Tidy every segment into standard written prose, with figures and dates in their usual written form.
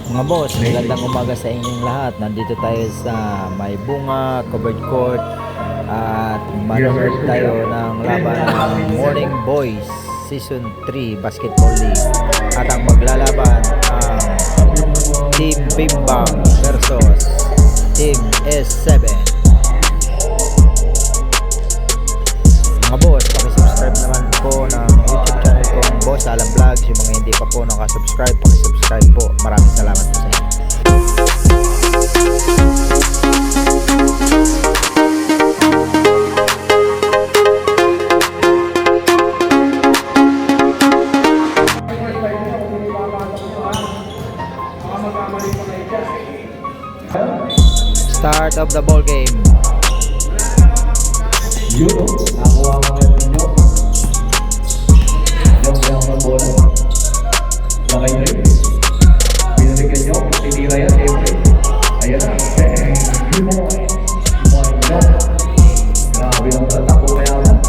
Mga boss, magandang umaga sa inyong lahat. Nandito tayo sa May Bunga, Covered Court at manonood tayo ng laban ng Morning Boys Season 3 Basketball League. At ang maglalaban ang Team Bimbang versus Team S7. Mga boss, pakisubscribe naman po ng YouTube channel kong Boss Alam Vlogs. Yung mga hindi pa po nakasubscribe, pakisubscribe po. Maraming salamat po sa inyo. Start of the ball game. Yun, nakuha mo ngayon ninyo. Yung ng bola. Bakay nyo rin. Binalikan nyo, tinira yan, siyempre. Ayan na. Grabe lang sa takbo kaya na.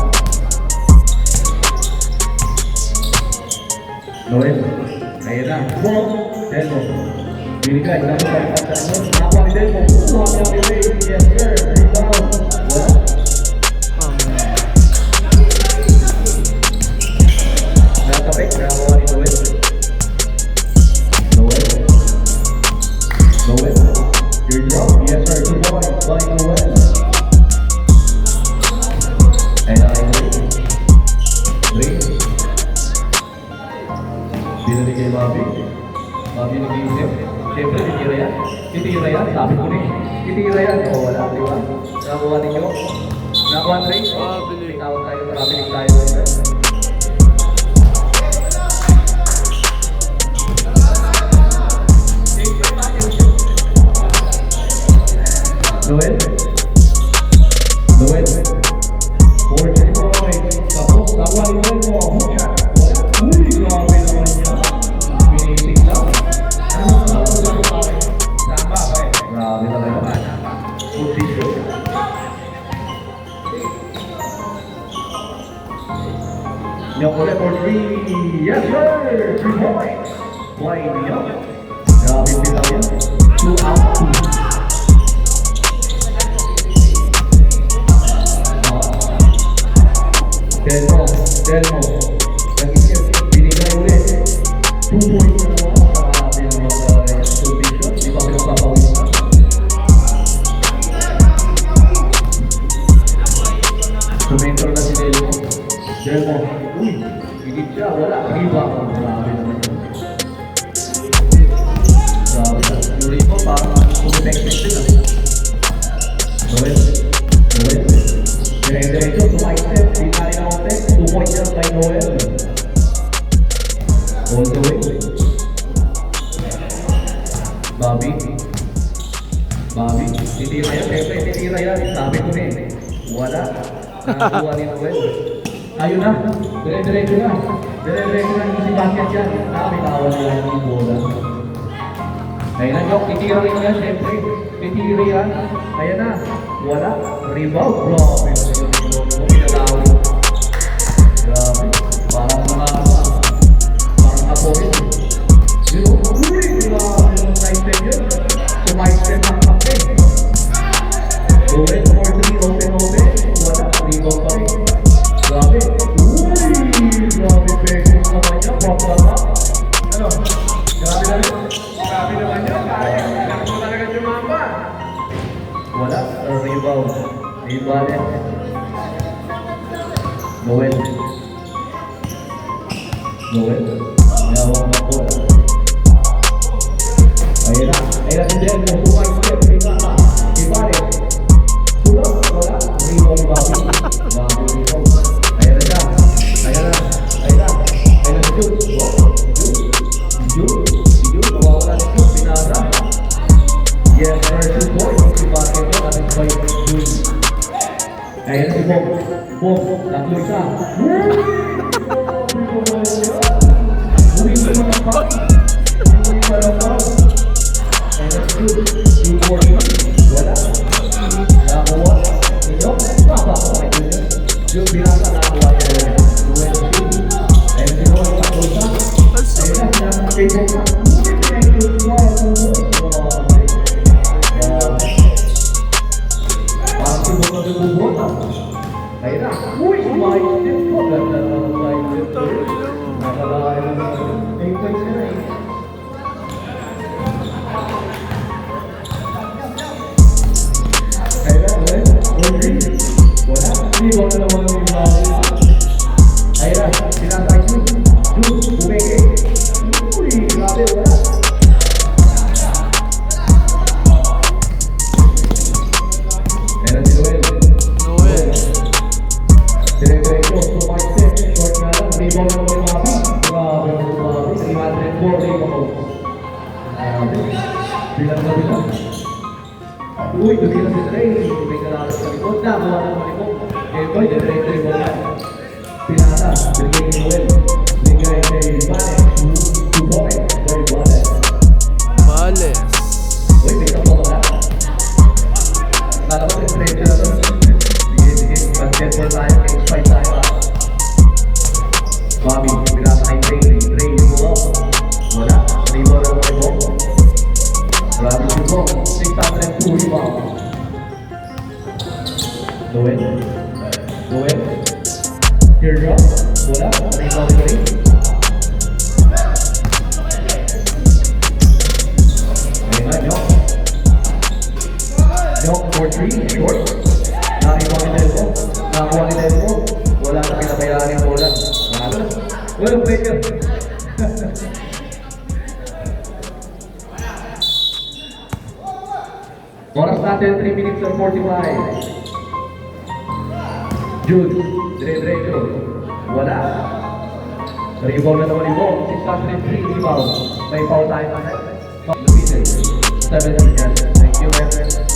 Noel, ayan na. Delmo. Binigay, nakuha ni Delmo. Kuha niya ni Ray. Yes sir. Rebound. Wala. Nakapit, nakakuha ni Noel. Noel. Your job, yes sir, 2 points by Noel. Ayun na kayo Ray. Binali kay Bobby. Bobby nag-iisip. Siyempre, titira yan. Sabi ko rin. Titira yan. O, wala, di ba? Nakakuha ninyo. Nakakuha ni Ray. Tawag tayo, traveling tayo. Noel. 4 points. Tapos, nakuha ni Noel mo. Uy, grabe naman niya. Pinisig lang. Tama ba eh? Grabe talaga. Position. Nyok ulit for 3. Yes sir! 3 points. Why Nyok? Grabe bitaw yan. 2 out 2. Delmo. Nag-isip, binigay ulit. 2 points na naman. Grabe yung mag-position. Di ba pinagpapawin na? Sumentor na si Delmo. Uy, higit siya. Wala. Rebound. Grabe naman. Grabe. Yung rebound parang kumipektek sila. Noel. Diretso, sumay-step, di na rin ako text, 2 points yan kay Noel. All the way. Bobby, titira yan, siyempre titira yan, sabi ko rin. Wala, nakakuha ni Noel. Ayun na, dire-diretso na, si basket yan. Nakabitawan na lang yung bola. Ayun na, Jok, titira rin yan, siyempre. Titira yan, ayan na, wala, rebound, grabe. Grabe, parang apo rin. Uy, grabe yung side-step yun. Sumay-step ang kapit. Noel, 4-3, open. Wala, rebound pa rin. Grabe. Uy, grabe pesos naman niya. Papa. Ano? Grabe na rin. Grabe naman niya. Kailangan mo talaga jumamba. Wala, rebound. Noel. Nyawang na po. Ayun na si Delmo. Sumay step. Tingala. Ibalik. Tulog. Wala. Rebound Bobby. Ayun na siya. Ayun na si Jude. Nawawala si Jude. Pinara. Yes, first 2 points. Si Bakit yun. Ating 5 Jude. Ayun si Bob. Tatlo isa. Uwi mo naman pa. Ayun si Jude. Wala. Nakakuha. Inyo. Jude binasa nakakuha niya. Ayun si Noel. Tatlo isa. Ayun na. Ayun na. Rebound na naman yung Bobby. Ayun na, sinasakay Jude, bumeke. Uy, grabe, wala. Ayun na si Noel. Noel. Dire-diretso, so mindset, short nga lang, rebound na naman yung Bobby. Grabe yung Bobby, 304 rebound. Grabe, bilang na bilang. Uy, tumira si Trey, may kalala sa likod na, gawa ng malikot. Ito, dire-diretso rebound yan. Pinata, bigay ni Noel. Bigay kay Vane. Tuboy. Boy, Vane. Males. Uy, may kapag wala. Kala ko diretso na to. Sige. Basketball tayo. X5 tayo. Bobby, pinata kay Trey. Trey, mo. Wala. Rebound na naman mo. Grabe si Bo. 602 rebound. Noel. Noel. Teardrop, wala, rebound ko rin. Ayun na, Nyok for 3, short. Nakakuha ni Delmo. Nakakuha ni Delmo. Wala na pinabayaan yung bola. Walang breaker. Oras natin, 3 minutes and 45. Jude, dire-diretso. Wala. Rebound na naman ni Bo. 603 rebound. May foul tayo na. Lupitin. 7 yes. Thank you, man,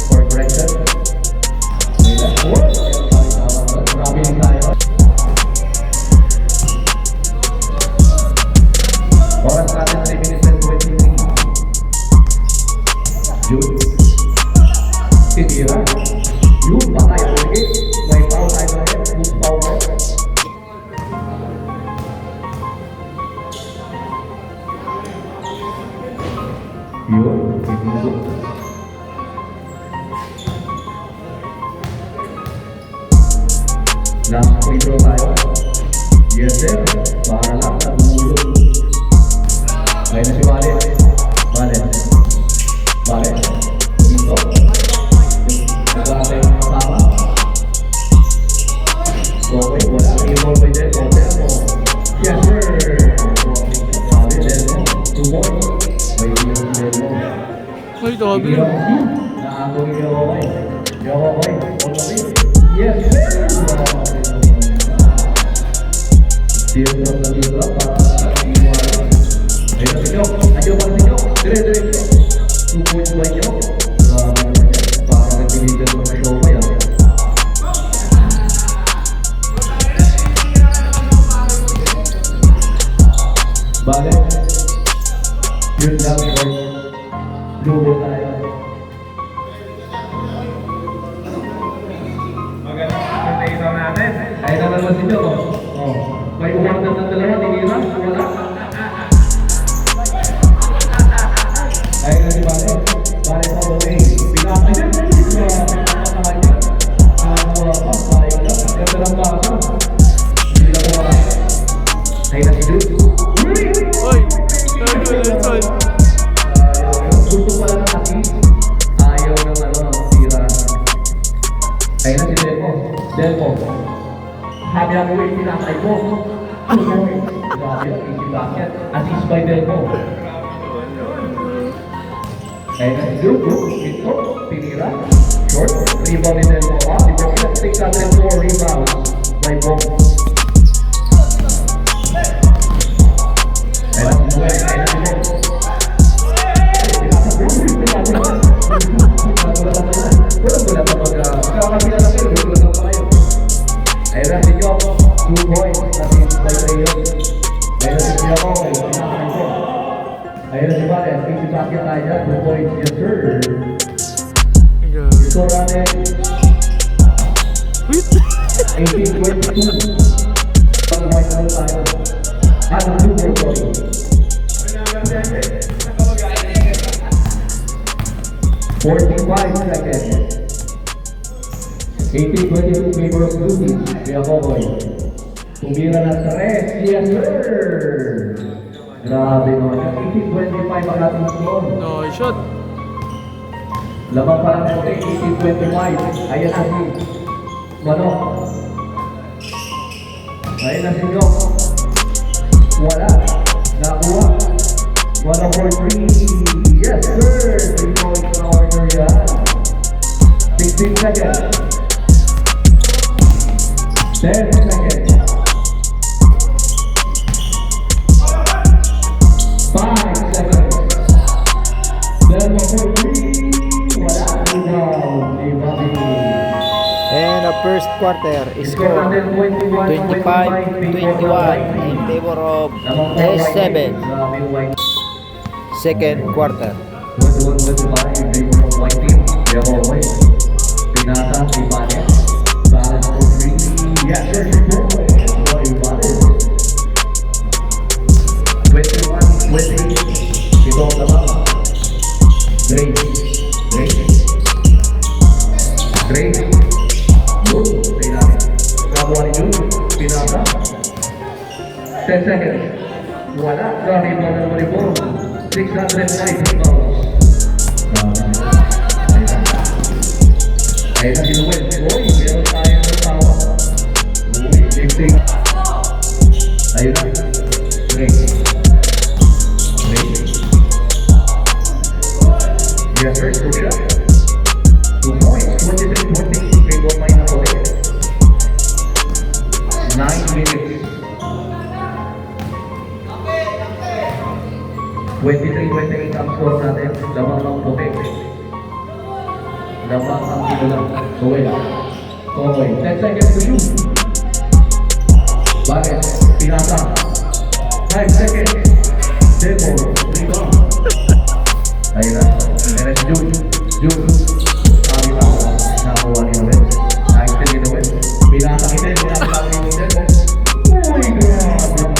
for correction. May last four. Marami din tayo. Oras natin, 3 minutes and 23. Jude. Titira. Jude, patay. Okay. May foul tayo na. Good foul na. Yun, pinindot. Last free throw tayo. Yes, sir. Para lang, nagulog. Ayun na si Vale. Vale. Vale. Dito. Nag-aantay yung kasama. Okay, wala. Rebound by Delmo. Delmo. Yes, sir. Sabi, Delmo. 2 more. May ilang Delmo. Ay, dami. Nakakong yung okay. Yung okay. Okay. Yes, sir. Teardrop na teardrop para sa iwan. Ayun na si Nyok. Ayaw pa si Nyok. Dire-diretso. 2 points by Nyok. Grabe naman yan. Parang nag-deliver mo na show pa yan. Bale. Yun lang short. Lubo tayo. Ay na naman si Nyok. Oh. May umorder ng dalawa. Tinira. Wala. Ay na si Bale. Bale sa Bale. Pinakay na. Pinakay na. Bale na. Ganda ng basa. Hindi lang ko marami. Ay na si Jude. Oy. Tol. Gusto pala ng assist. Ayaw ng tira. Ay na si Delmo. Delmo. Sabi ako yung pinakay mo. Tumoy. Grabe, easy basket. Assist by Delmo. Ay na si Jude. Ito. Pinira. Short. Rebound ni Delmo. Di ba? 604 rebounds by Bob. Ay na si Noel. Ay na si Noel. Ayun na si Nyok, 2 points, assist by Rayon. Ayun na si Nyok, pinakain ko. Ayun na si Vale, easy basket tayo dyan, 2 points, yes sir. Score natin, Wait. 18-22. Pag-white ball tayo. Ano, 2 more points. 45 seconds. 18-22 favor of Lucy. Kaya Boboy. Tumira na 3. Yes, sir! Grabe naman. 18-25 ang ating score. No, shot. Lamang pa lang natin. 18-25. Ayan na si Manok. Ayun na si Nyok. Wala. Nakuha. 1 over 3. Yes, sir. 3 points na order yan. 16 seconds. 10 seconds. 5 seconds. 10 over 3. Wala. Rebound. Ni Bobby. And the first quarter is score 25-21 in favor of S7. Second quarter. Pinata, Ibanez, balance for 3. Yes, sir, Ibanez. 21, 20. Ito ang naman. Grace. Good. Nakuha ni Jun. Pinata. 10 seconds. Wala. Grabe yung mga naman ito. 609 pounds. Ayun na si Noel. Uy, meron tayo ng tawa. Uy, shifting. Ayun na. Break. Yes, sir. Good shot. 2 points. 23-20. Grade 1 minus ulit. 9 minutes. 23-28 ang score natin. Lamang ng puti. Lamang ang dito lang. Tuwin. Okay. 10 seconds to shoot. Banes. Pinasa. 5 seconds. Demo. Rebound. Ayun na. And it's June. Kami pa. Nakuha ni Noel. Nice to ni Noel. Pinasa kita. Pinasa ni Noel. Uy, grabe naman yan.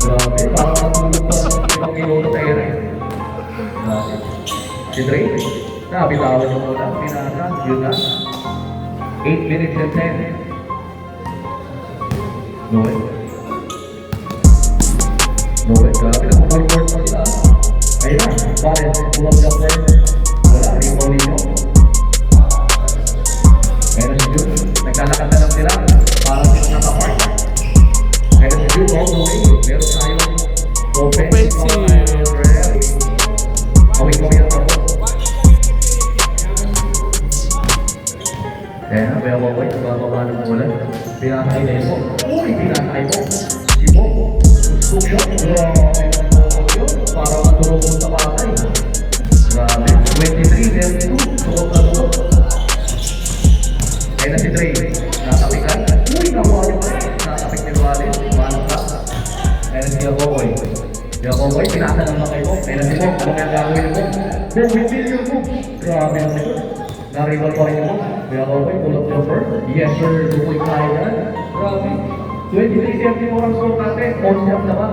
Grabe. Parang matulog pa sa ibang minuto sa ere. Grabe. Si Dre, nabitawan niyo muna, pinasa, yun na. 8 minutes and 10. Noel, grabe na, forward pa sila. Ayun na, Banes, pull-up jumper. Wala, rebound ninyo. Ayun na si June, naglalakad na lang sila. Parang sila nakapark. Ayun na si June, all the way. Meron tayong offensive. Kami ang tapos. Kaya na, kaya waway, bababa ng ulan. Pinakay na ito. Uy, pinakay mo. Si Bobo. Gusto siya. Grabe ng Bobo yun. Para matulog mo sa patay. Grabe. 23-32. Tulog na tulog. Kaya na si Dre. Natapikan. Uy, nakuha ni Dre. Natapik ni Wallace. Manong ka. Kaya na si Boboy. Kaya Boboy, pinasa ng makay mo. Kaya na si Bob. Ano kaya gagawin mo? Bob, hindi yun mo. Grabe ang ito. Naribal pa rin mo. Kaya Boboy, pull up jumper. Yes sir, dumoy tayo na. Grabe. 23-74 ang score natin. On jump na ba?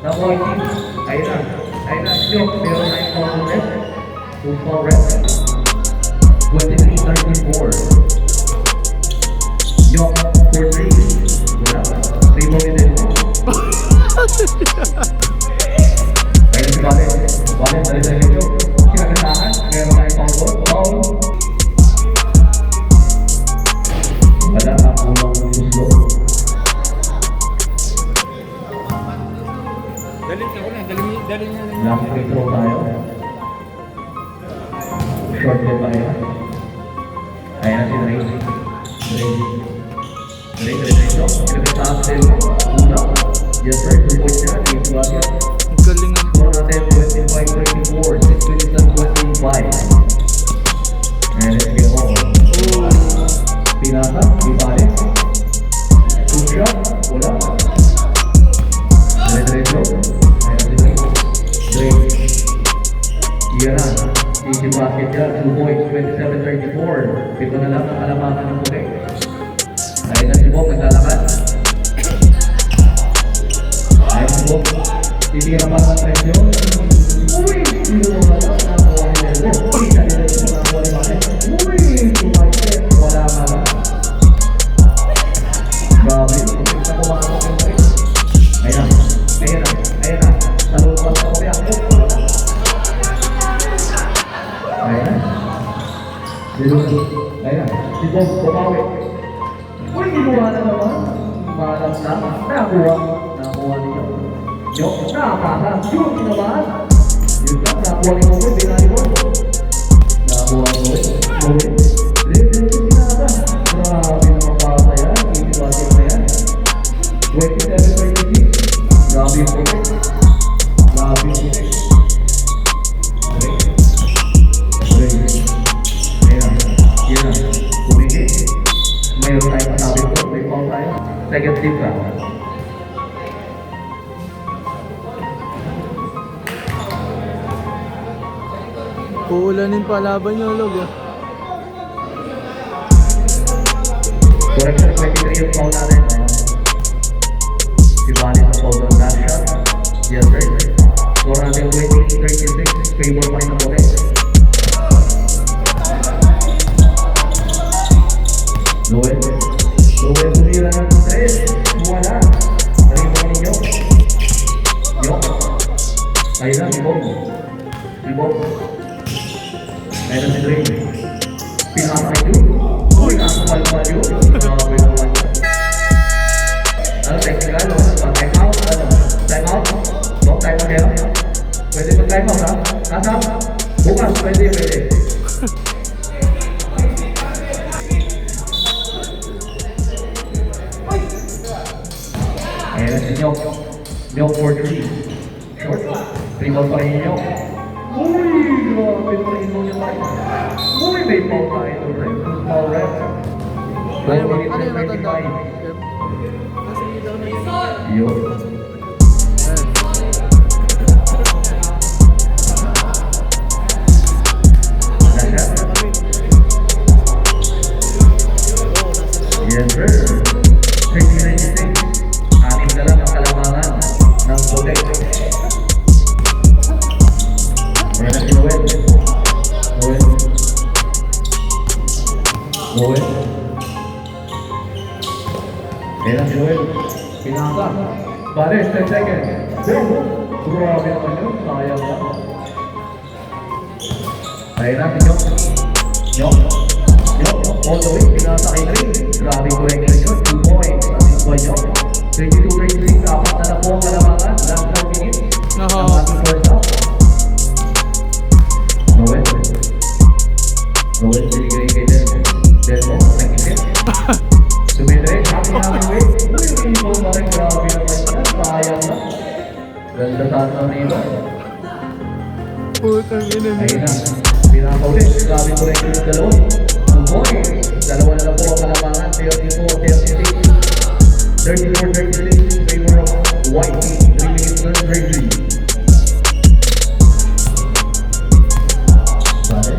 Nakuha yung team. Ayun na. Siyok. Meron na yung foul rest. 2 foul rest. 23-34. Yok, 4-3. Wala. 3 mo din mo. Ayun si Banes. Dali-dali nyo. Kinakasahan. Meron na yung foul. Wala ang unang gusto. Last free throw tayo. Short din pa rin. Ayan na si Dre. Kinakasahan din. Una. Yes sir, 2 points na. Team Guardia. Ang galing ng Score natin 25-34. 6 minutes and 25. And let's get home. Pinasa, Ibanez. 2 shot, wala. Diretso. Ayan si Dre. Iyaran. Easy basket yan. 2 points, 27-34. Ito na lang ang alamakan ng puti. Ayun na si Bob, naglalakad. Ayun si Bob. Titira pa sa presyo. Uy! Sino mo ba ito? Nakakuha ni Lelbo. Uy! Kanila ito nakakuha ni Bakit. Uy! Tumakit. Wala ka na. Grabe. Isa kumakot yung Dre. Ayan. Talong pa sa kopya. Ayan. Si Bob, bumawi. Uy! Wala na naman. Malang na. Nakuha. Nakuha niyo. Yok, napaka. Yung naman. Yun lang. Nakuha ni Owen. Binali mo. Nakuha ni Owen. Owen. Rin si Pinata. Grabe naman pasa yan. Ipibatin na yan. 27-26. Grabe yung Owen. Grabe yung Owen. Mayroon tayo masabi ko, may foul tayo. Second tip ka. Uulanin pa laban nyo, log. Correction 23 yung foul natin. Si Bali sa foul ng last shot. Yes sir. Score natin 20-36. Favor pa rin ang Bote. Noel. Noel tumira ng 3. Wala. Rebound ni Yok. Yok. Tayo na, Ibog. Ibog. Tayo na si Dre. Pinakay yun. Uy, nakapal-pal yun. Grabe naman yun. Ano, technical? Time out? Ano? Time out? Don't time out here. Pwede mag-time out ha? Nasa? Bukas, pwede. Ayan si Nyok. Nyok for 3. Short. 3 ball pa rin yung Nyok. Uy! Grabe pa rin yung Nyok. Uy! May ball pa rin yung Rep. Small Rep. 12 minutes and 25. Yun. Yes sir. 30-96. Anim na lang ang kalamangan ng Bote. Ayan na si Noel. Noel. Ayan na si Noel. Pinaka. Pare, 10 seconds. Grabe naman yun. Sayang na. Ayan na si Nyok. Nyok. All the way. Pinasa kay Dre. Grabe correction yun. 2 points. Assist by Nyok. 22-26, apat na po ang kalamangan. Last 4 minutes. Ang ating first half. Noel, binigay kay Delmo. Nag-isip. Sumidre, happy wait. Uy, people pa rin. Grabe naman yan. Sayang na. Ganda sana na nito. Putang ina mo. Ayun na. Pinaka ulit. Grabe ko rin yung dalawa. 2 points. Dalawa na lang po ang kalamangan. 34-36. 34-36 in favor of White Team. 3 minutes left, Gregory. Pare.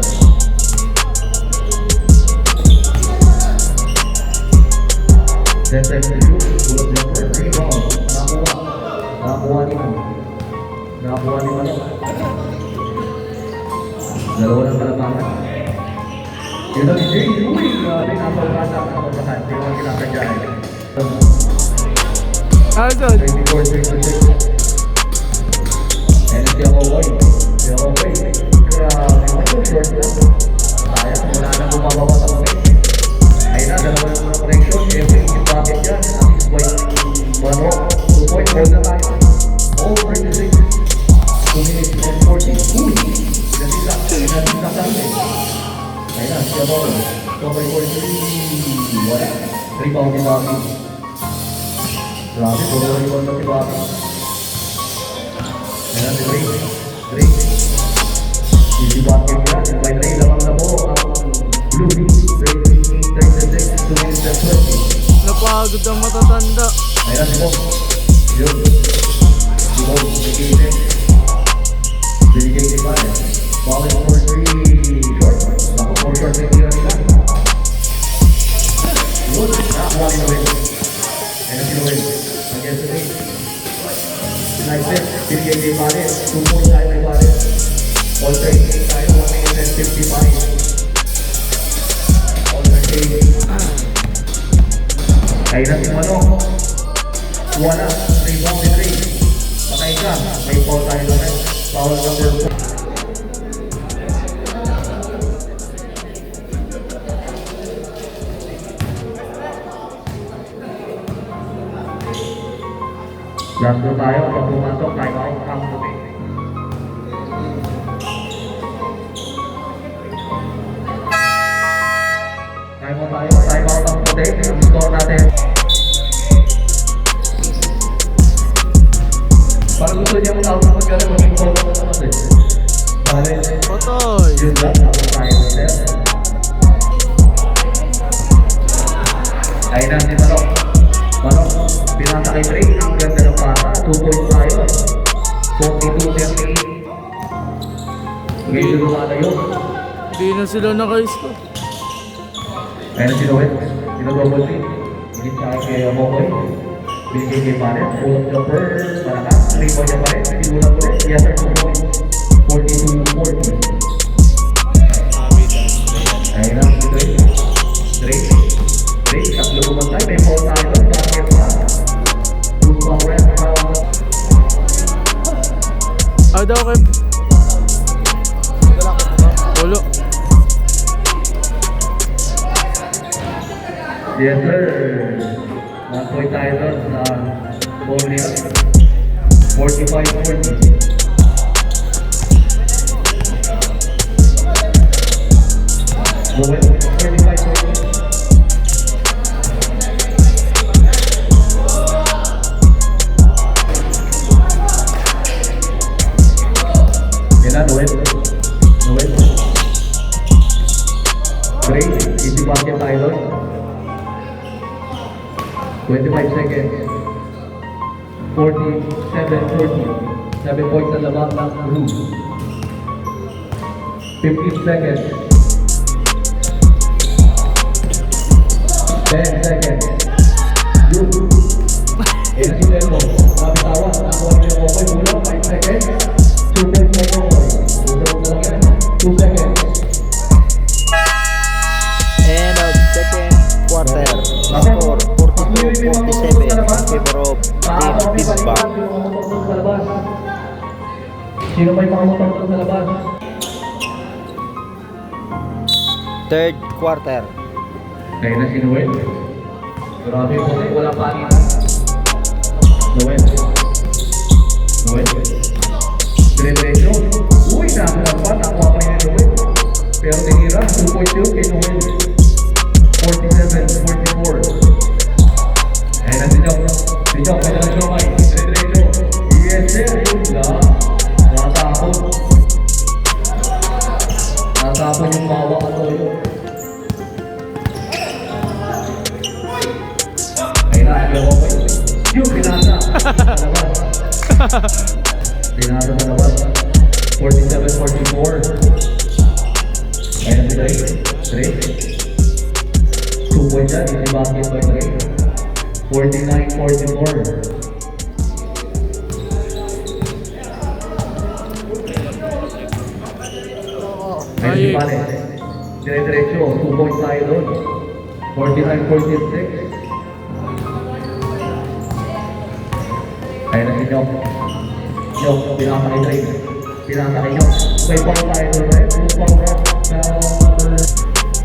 Then time to shoot. Bullet number. Rebound. Nakuha ni Mano. Dalawa ng kalamangan. Yun ang DJ. Uy, grabe. Napabrasa. Hindi mo kinakadyahin. Agad. 24-36. And si Akoy. Grabe mo ito. Short lang. Sayang. Wala na bumababa sa mga. Ayun na. Dalawa na mga connection. Every bucket dyan. Assist by Mano. 2 points. Hold na tayo. All 36. 2 minutes and 40. Uy! Nasisa kami. Ayun na. Si Akoy. Cover 43. Wala. Rebound ni Bobby. Grabe, puro rebound na si Bobby. Ayan si Dre. Easy bucket yan. By Dre, lamang na po ang Blue Beats. 36, 2 minutes and 20. Napagod ang matatanda. Ayan si Bob. Yun. Si Bob, binigay si Bale. Ball for 3 short. Ako 4 short na tira nila. Yun, nakakuha ni Noel. Ayan si Noel. Again si Dre. Nice set. Binigay kay Bale. 2 points tayo kay Bale. All training tayo. 1 minute and 55. All training. Kaya na si Mano. Wala. Rebound ni Dre. Patay ka. May foul tayo naman. Foul number 4. Last na tayo, pag pumasok, time out, come to me. Time out ang puti, ang score natin. Parang gusto niya mong out na magkala, maging score na naman eh. Bale, Otoy. yun lang, tapos tayo set. Ayun na si Manok. Manok, pinasa kay Trey, ang ganda ng pata, 2 points tayo. 42-38. Ngayon lumalayo. Hindi na sila naka-score. Ayun na si Noel, double team. Higit sa akin kay Mokoy. Binigay kay Paret, pull-up jumper, malakas, 3 point niya pa rin, sinulang ulit, yes sir, 2 points. 42-40. Ayun na si Trey, tatlo bumantay, may foul tayo doon, basket pa. Two power and foul. Daw kay... Ulo. Yes sir, 1 point tayo doon sa ball niya. 45-40. Noel, 45-40. Yan na, Noel. Great, easy basket tayo doon. 25 seconds. 47-40. 7 points na labang ng Blue. 15 seconds. 10 seconds. Blue. Eh, na si Telmo. Mabitawan. Nakuha niya mo okay. Mula, 5 seconds. 2 points na mo. Usap na lang yan. 2 seconds. End of second quarter. Score 42-47 in favor of Team Bisbang. Sino may mga motor sa labas? Third quarter. Kaya na si Noel. Grabe po kasi wala panitan. Noel. Dire-diretso. Uy, nakakalapan. Nakuha pa niya Noel. Pero tinira. 2.2 kay Noel. 47-44. Kaya na si Jock. Si Jock, may nalang kamay. Dire-diretso. Yes, sir. Yun lang. Natapon. Natapon yung bawa ka to yun. Ayun na, ayaw ko. Yung pinasa. Pinasa sa labas. 47-44. Ayun na si Trey. 2 points yan. Easy basket by Trey. 49-44. Ayun si Pare. Dire-diretso. 2 points tayo doon. 49-46. Ayun na si Nyok. Nyok, pinaka kay Trey. Pinaka kay Nyok. May foul tayo doon, right? Two foul rock.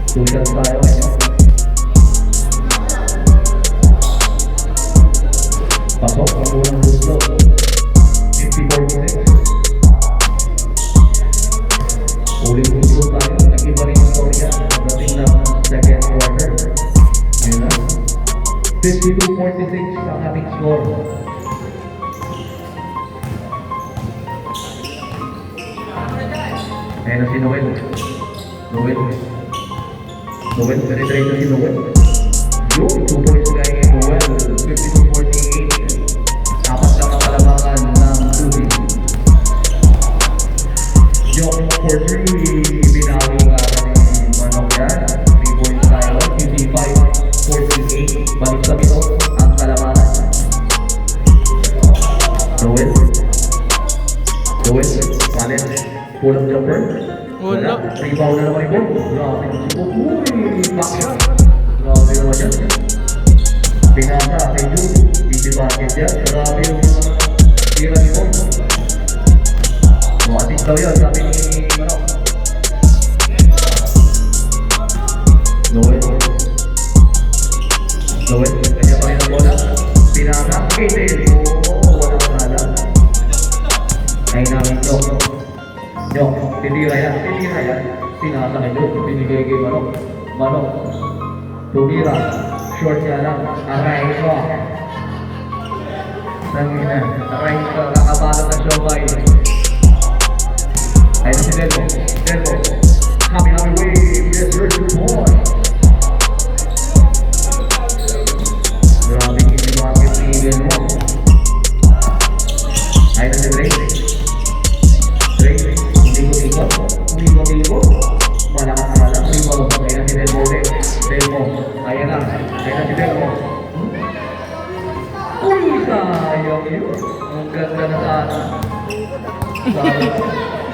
Two shots tayo kay Nyok. Pasok ang unang gusto. 50-46. Uling gusto tayo. Nag-iba rin yung storya. Pagdating ng second quarter. Ayun na. 52-46 ang ating score. Ayun na si Noel. Dire-diretso si Noel. Yung 2 points kay Noel. 52-48. Apat lang ang kalabangan ng Blue. Yung for 3, binawi nga ni Manok yan. 3 points tayo. 55-48. Balik sa pito ang kalabangan. Noel. Palit. Pull-up jumper. Wala. Rebound na naman yung ball. Grabe na si Bob. Uy, back shot. Grabe naman yan. Pinasa kay Jude. Easy basket yan. Grabe yung tira ni Bob. Matik daw yun, sabi ni Manok. Noel, kanya pa rin ang bola. Pinasa. Kay Taylor. Oo, wala Nyok. Nyok, titira yan. Sinasakay doon, binigay kay Manok. Manok, tumira. Short niya lang. Aray ko. Sangina. Aray ko. Kakabalo ng Shomai. Ayun si Delmo. Happy wave. Yes, sir. 2 points. Grabe kiniwakit ni Delmo. Ayun si Drake. Hindi ko ikot. Malakas. Rebound. Ayun si Delmo. Ayun na si Delmo. Uy, sayang yun. Ang ganda na sana.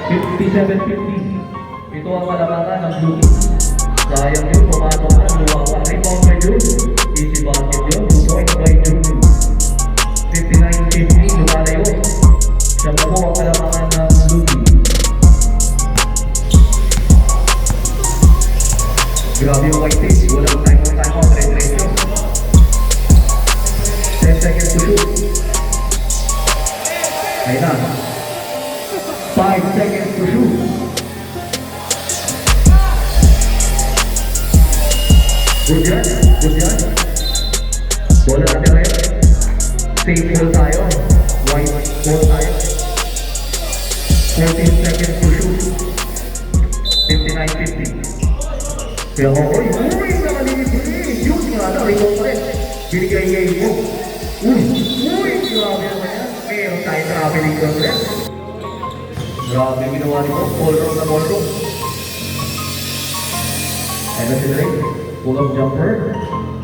57-50. Ito ang kalamangan ng Blue Kings. Sayang yun, pumasok na, luwawa. Rebound by June. Easy basket yun, 2 points by June. 59-50, lumalayo. Siya pa po ang kalamangan ng Blue Kings. Grabe yung white tape, walang time out, red-red. 10 seconds to shoot. Ayun na. 5 seconds to shoot. Good yan. Bola natin rin. Safe ball tayo. White ball tayo. 14 seconds to shoot. 59-50. Kaya ko, uy, nakalinis ko rin. Yung nga, rebound pa rin. Binigay mo. Uy, grabe naman yan. Meron tayo traveling doon rin. Grabe ginawa nito. Ball room. Ayun na si Drake. Pull-up jumper.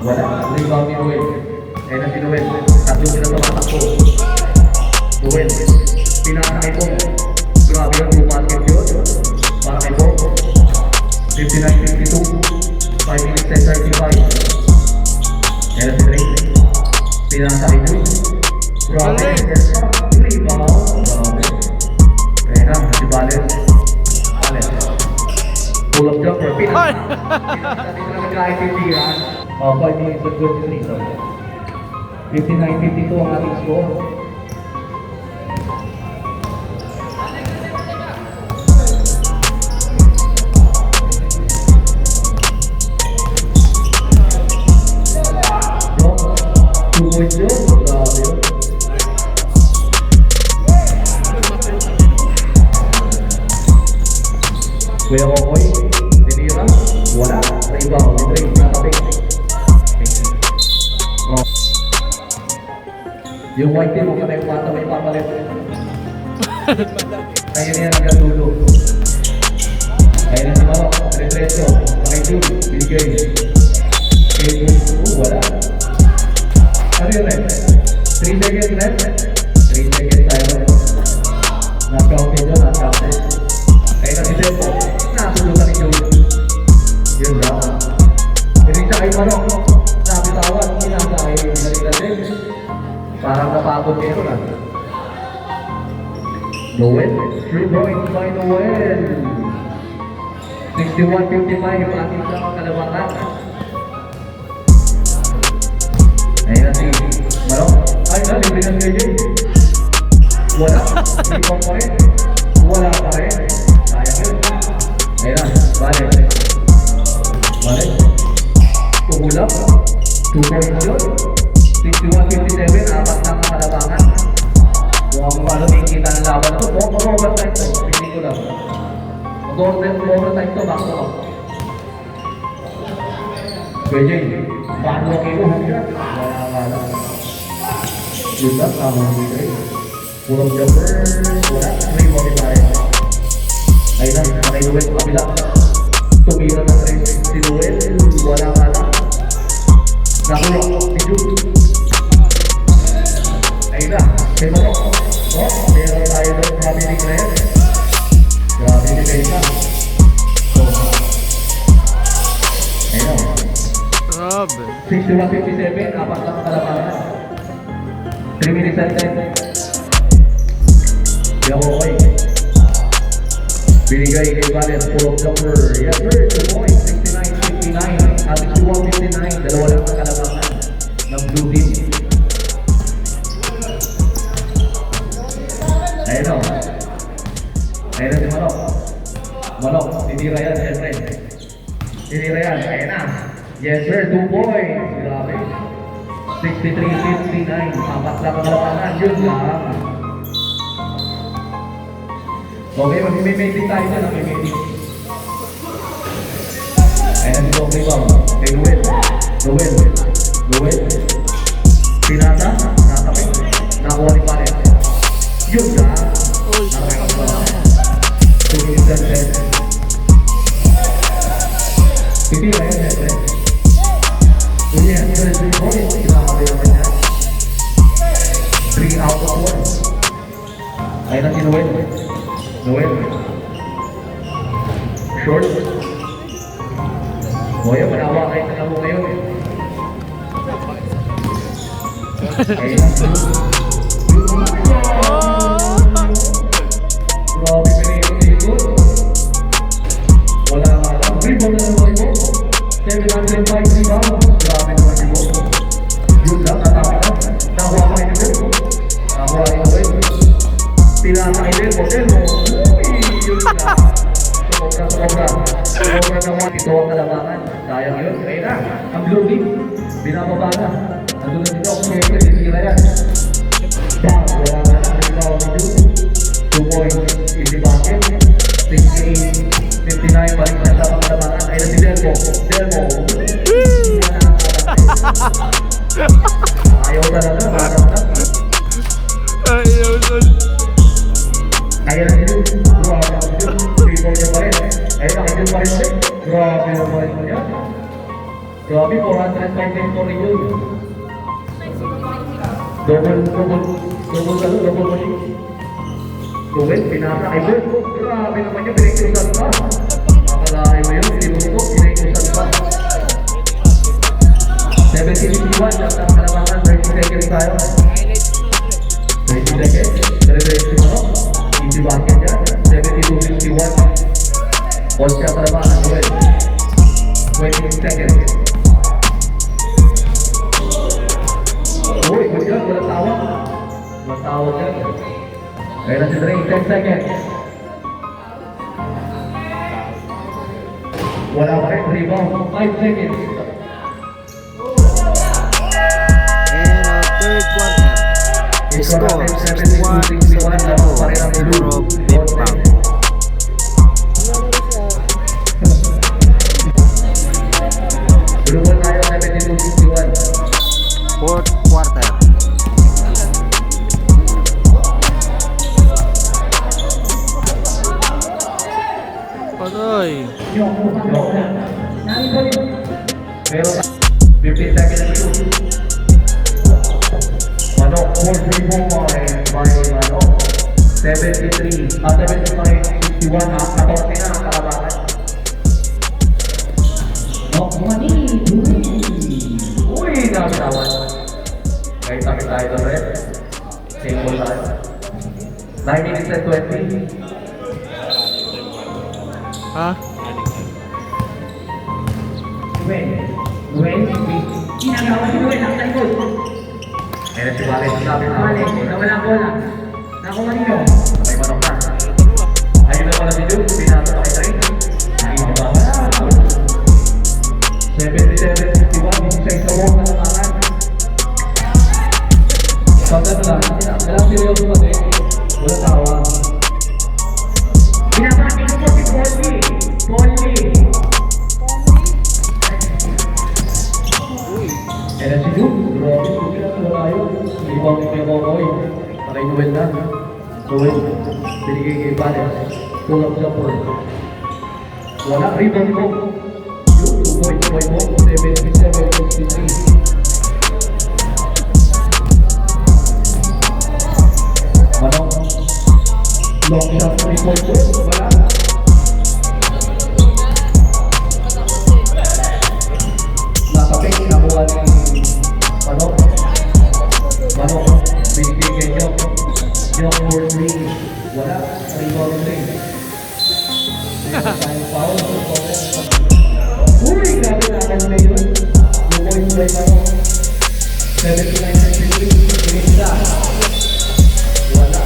Wala. Rebound ni Noel. Ayun na si Noel. Tatlo sila sa matakbo. Noel. Pinasakay po. Grabe yung bumasket yun. Para kay po. 59-52. 5 minutes and 35. Ayun na si Drake. Pinasakay po. Grabe. Rebound. Grabe. Ayun na. Si Valen. Pull-up jumper. Pinasakay. Pinasakay na kahit titiran. 5 minutes and 23. 59-52 ang ating score. Kuya Kokoy, tinira, wala, rebound, Drake, nakapik. Oh. Yung white team, huwag ka tayong mata, may papalit. Ayun yan, hanggang dulo. Ayun na si Maro, retreso, nakitib, binigay. Wala. Ano yun, Red? 3 seconds, Red? 3 seconds tayo. Knock-counted yun, knock-counted. Ayun na si Depo. Nakatulutan ni Joey. Yun na. Hindi siya kay Manok. Nabitawan. Kinasa kay Narilatin. Parang napagod kayo na. Noel. 3 points by Noel. 61-55. Ating sa kalabangan. Ayun na si Manok. Ay na, libre na si AJ. Wala. Hindi pa rin. Wala pa rin. Sayang yun. Ayun na, Valen. Tumulap. 2 points yun. 61-57, apat na kalabangan. Kung paano tingkita ng laban ito, mag-overtime to. Hindi ko lang. Mag-overtime to, back to up. Pwede yun. Paano kayo? Wala. Yun lang, tama mo ito. Pull-up jumper. Wala. May modifier. Ayun na, nakay Noel sa kabila. Tumira ng rin si Noel. Wala ka lang. Nakuha si Jude. Ayun na, may Manok. Meron tayo doon. Grabe ni Claire. Grabe ni Beka. Ayun na. Grabe. 61-57, apat lang kalabangan. 3 minutes and 10. Yahoy. Binigay kay Valen, pull-up jumper. Yes sir, 2 points, 69-59. At 61-59, dalawa lang ang kalabangan ng Blue Team. Ayun o. Ayan na si Manok. Manok, tinira yan, siyempre. Tinira yan, ayan na. Yes sir, 2 points. Grabe. 63-59. Apat lang ang kalapangan. Yun lang. Okay, mag-mimimiti tayo na. Mag-mimiti. Ayan na si Dong Ribang. Kay Luel. Luel. Pinata. Natapik. Nakuha ni Paret. Yun lang. Uy, Titira yan, siyempre. Hindi yan, sir. 3 points. Grabe naman yan. 3 out of 1. Ayun na si Noel. Short. Boya, manawa kayo sa laro ngayon. Ayun na si Grabe pinito. Wala nga lang. Rebound na naman mo. 705 rebound. Grabe naman si mo. Yun lang, natapit na. Nakuha ka kayo nito. Nakuha kayo kayo. Pinasa kayo model mo. Uy, yun lang. Sobra naman. Ito ang kalamangan. Sayang yun. Kaya na. Ang blue team. Binababa na. Nandun na dito. Siyempre, sisira yan. Bang. Wala nga lang. Rebound ni Jude. 2 points. Easy basket. 68-59. Balik na sa pangalamangan. Ayun na si Delmo. Ayaw talaga. Parang na. ayaw nun. Ayun na si Jude. Grabe ang Jude. Rebound niya pa rin. Ayun na kay Jude pa rin ulit. Grabe naman niya. Grabe, 405 for Jude. Double machine. Luwet, pinasa kay Bert. Grabe naman niya, pinag-iusan pa. Makalahay mo yun, sinibok, pinag-iusan pa. 70-51, lahat ang kalamangan, 30 seconds tayo. 30 seconds, dire-diretso mo, no? Easy basket yan, 72-51. All shot kalamangan, Luwet. 20 seconds. Uy, good job, walang tawag. Walang tawag yan. Kaya na si Dre, 10 seconds. Wala pa rin, rebound, 5 seconds. And our third quarter. The score 61-72 Puro Bimbang. Global tayo, 72-61. Fourth quarter. Patay. Pero 15 seconds to shoot. Manok, 4-3 by Manok. 75-61 ha. 14 na ang kalabangan. Nok money. Uy, nakatawan. Kahit takit tayo doon rin. Simple tayo. 9 minutes and 20. Ha? Gwen, ginagawa si Gwen, ang talikod. Ayan si Valen, sabi na Valen, nawala ang bola. Naku Manino, may manok na. Ayun na pala si Duke, pinasa pa kay Train. Ayun ba? 77-61, isa sa wall na namangan. Pagkat lang, walang seryoso pa din. Wala tawa. Pinapati ko po si Polly. Ayan si Duke, grabe, suki na sila tayo. Ibang ni Kuya Kokoy. Pakay Noel na. Noel, binigay kay Valen. Pull up jumper. Wala, rebound ko. Duke, 2 points by mo, 77-63. Manok. Long shot, 3 points. Wala. Natapik, nakuha ni Manok. Binigay kay Nyok. Nyok for 3. Wala. Rebound 3. Time foul. Uy, grabe na ako na yun. 2 points by Manok. 79-63. Pinisa. Wala.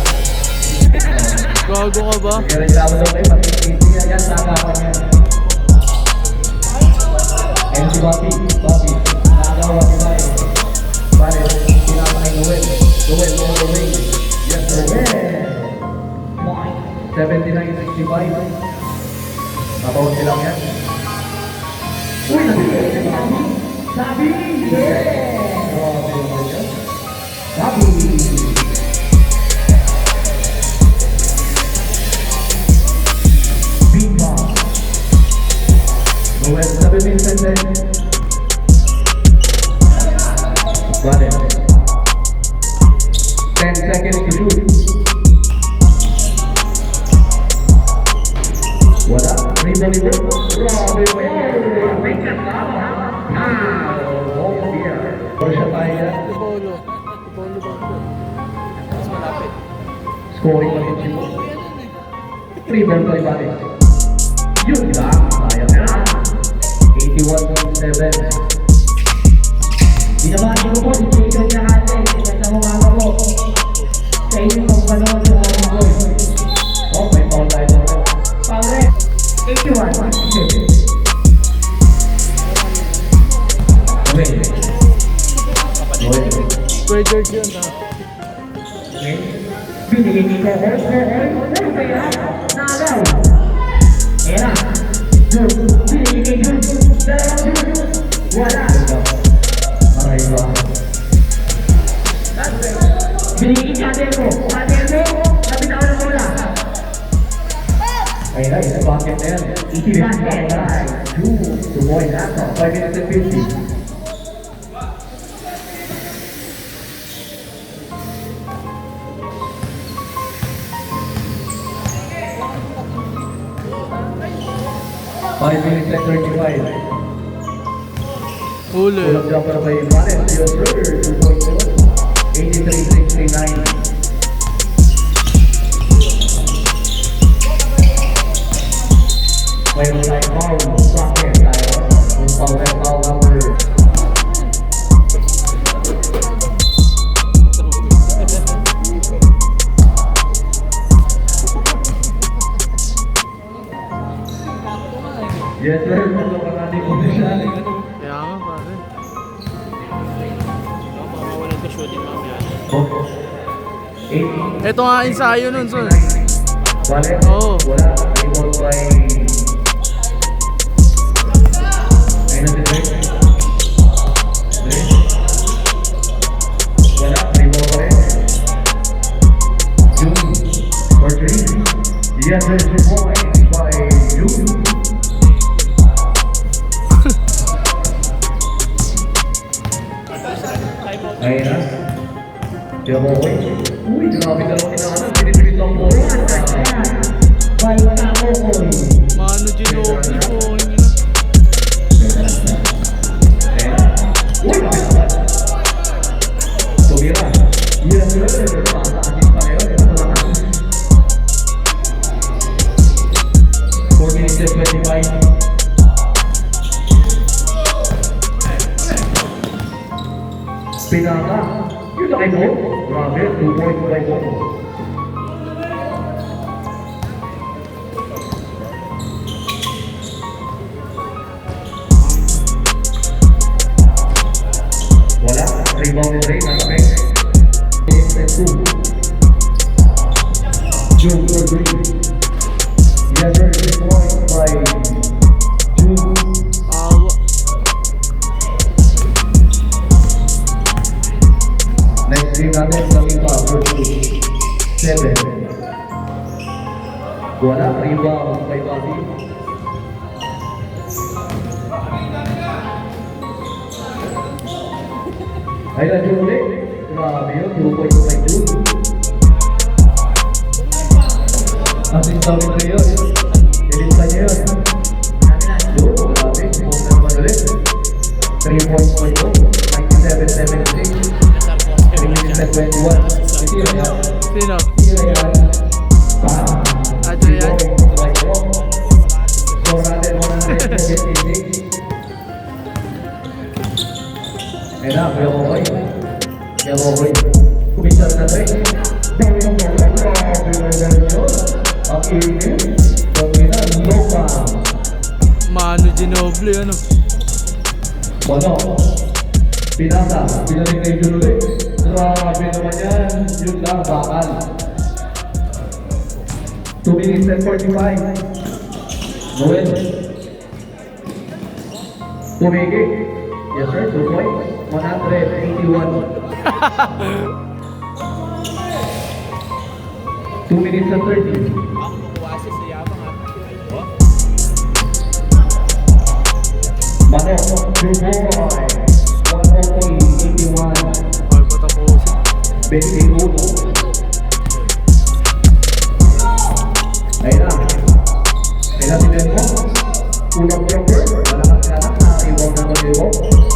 Gago ka ba? Kaya reklamo daw kayo, pati KT yan, nagawa niya. And si Bobby, nagawa ni Bayo. Pare, sinama kay Noel. Noel, all the way. Yes, Noel. 79-65. Mabawag silang yan. Uy, nabigay si Bobby. Sabi! Yeah! Sabi! Big Boss. Noel, 7 minutes and then. Got it. 10 seconds to shoot. Wala. Rebound ito. Grabe mo yan. May kasama. Oh dear. Pero siya tayo yan. Polo ba? Mas malapit. Scoring pa rin siya. Rebound pa rin balik. Yun lang. Sayang na. 81.7. Binabati ko po si Jacob Nahate, sa umaga po. Sa inyong pagpanood sa mga boys. Oh, may foul tayo dito. Pangre, 81. Okay. Noel. Squared yun ha. Okay. Binigay ni Kohol, ano ba yan? Nagaw. Ayan na. Jun, binigay kay Jun. Dalawang Jun. Wala. Aray ba? Binigay kay Cadero. Cadero, nabitaw na bola. Ayun na, isa bucket na yan. Easy basket. Tumoy na. 5 minutes and 50. Five minutes and 35. Huli. Pull-up jumper by Vanes. Yes, sir. 2.2. 83-69. Mayroon tayong foul. Bucket tayo. Yung foul and foul number. Yes, sir. Ito ka natin kung siya. Kaya nga pare. Mawawalan ka shooting mamaya. Ito nga ensayo nun, son. Wala. Oo. Wala. Rebound by... Ayun na si Drake. Drake. Wala. Rebound pa rin. June. For 3. Yes, there's a point by June. Ayun na. Diyan mo ko. Uy, grabe dalawang kinakanan. Pinipilit ang bola. By Kahoy. Mano Ginobili po. Yun na. Uy, kapit naman. Tumira. Yes, sir. Paasin pa ngayon. 4 minutes and 25. Pinaka. Yun na kayo. Grabe, 2 points by Bobo. Wala. Rebound and rate. Perfect. 8 and 2. June for 3. Yes, sir. 3 points by June. Awa. Next game natin sa FIFA versus 7. Wala. Rebound by Bobby. Ay na June ulit. Grabe yun. 2 points by June. Asin sa ulit na yun. Ilinta niya yun. June, grabe. Huwag na naman ulit. 3 points by June. 97-76. 3 minutes and 21. Ito yun yan. Sino? Ito yun yan. Adrian? Score natin 176. Kaya na, Kuya Kokoy. Kuya Kokoy. Kumisar na rin. Dami ng mga. Grabe na yun. Pagkita, Lopa. Manu Ginobili, ano? Bono. Pinasa. Pinaling kay Junulit. Grabe naman yan. Yun lang, bakal. 2 minutes and 45. Noel. Pumigil. Yes sir, 2 points. 181. 2 minutes and 30. Mano, good boy. 181. Ay, patapusin. 21. Ayun na. Ayun na si Benko. Unang jumper. Malakas ka na. Nakaiwag na ito Benko.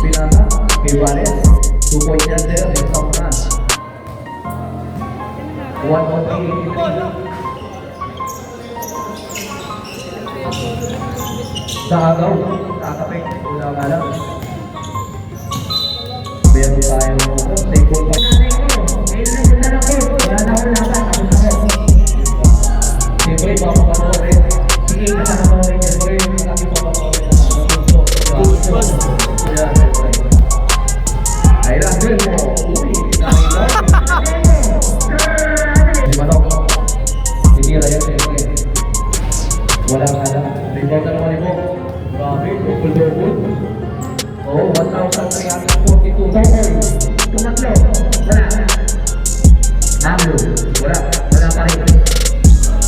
Pinasa. Kay Vanes. 2 points yan sir. Isang na. 183. Sa agaw. Kakapik. Wala nga lang. Meron tayong safe ball pa. Siyempre, papapanoorin. Sige, nakapanoorin niya. Siyempre, yung aking papapanoorin na gusto. Kaya, siyempre. Ay, lang mo. Uy, nakita. Di ba, no? Tinira yan, siyempre. Wala nga lang. Rebound na naman ito. Grabe, double-double. Oh, 1,342. Tumatlo. Wala. Nalo. Wala. Wala pa rin.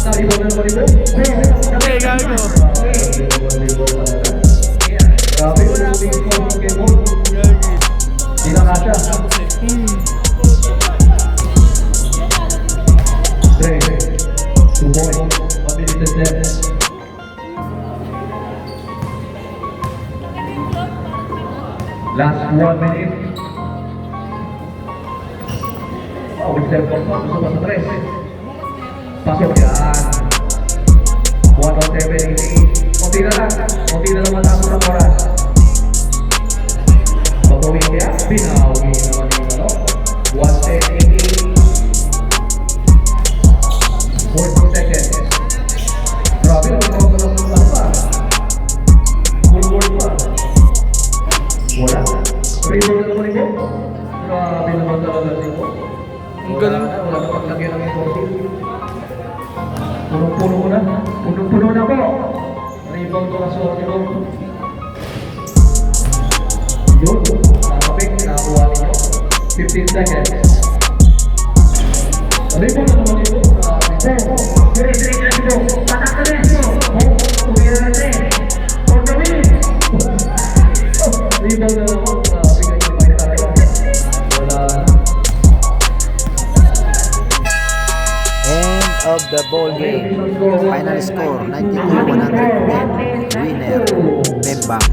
Sabi mo naman ito? Okay, gago. Grabe ko na big score ng game ball. Di na kasha. Dre. 2 points. Mabilis na set. Last 1 minute. Oh, with step on. Gusto pa sa 3. Pasok yan. 107.88. Kunti na lang. Kunti na lang matapos ng oras. Babawin kaya. Binawi naman yung ano. 110.88. 40 seconds. Grabe naman ako lang ano pa. Full board pa. Wala. Rebound na naman ito. Grabe naman talaga ito. Ang galing. Wala na paglagyan ng ito. Punong-puno ko na. Punong-puno na po. Rebound ko na sorry ko. Yun. Nakapik. Nakakuha ninyo. 15 seconds. Rebound na naman ito. Dire-dire na ito. Patak na rin ito. Tumira na rin. For the win. Rebound na naman. Bigay ko pa talaga. Wala na. End of the ball game. Final score 92-110. Winner, Bembang.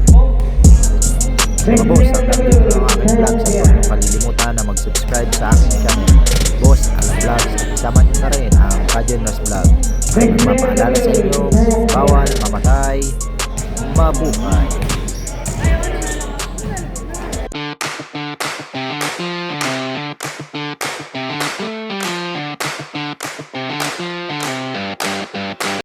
Mga boss, hanggang dito lang ang aking vlog. Sa huwag kalilimutan na mag-subscribe sa aking channel. Boss, Alam Vlogs. Sama nyo na rin ang Kajenos Vlog. Ay magpapaalala sa inyo, bawal mamatay, mabuhay.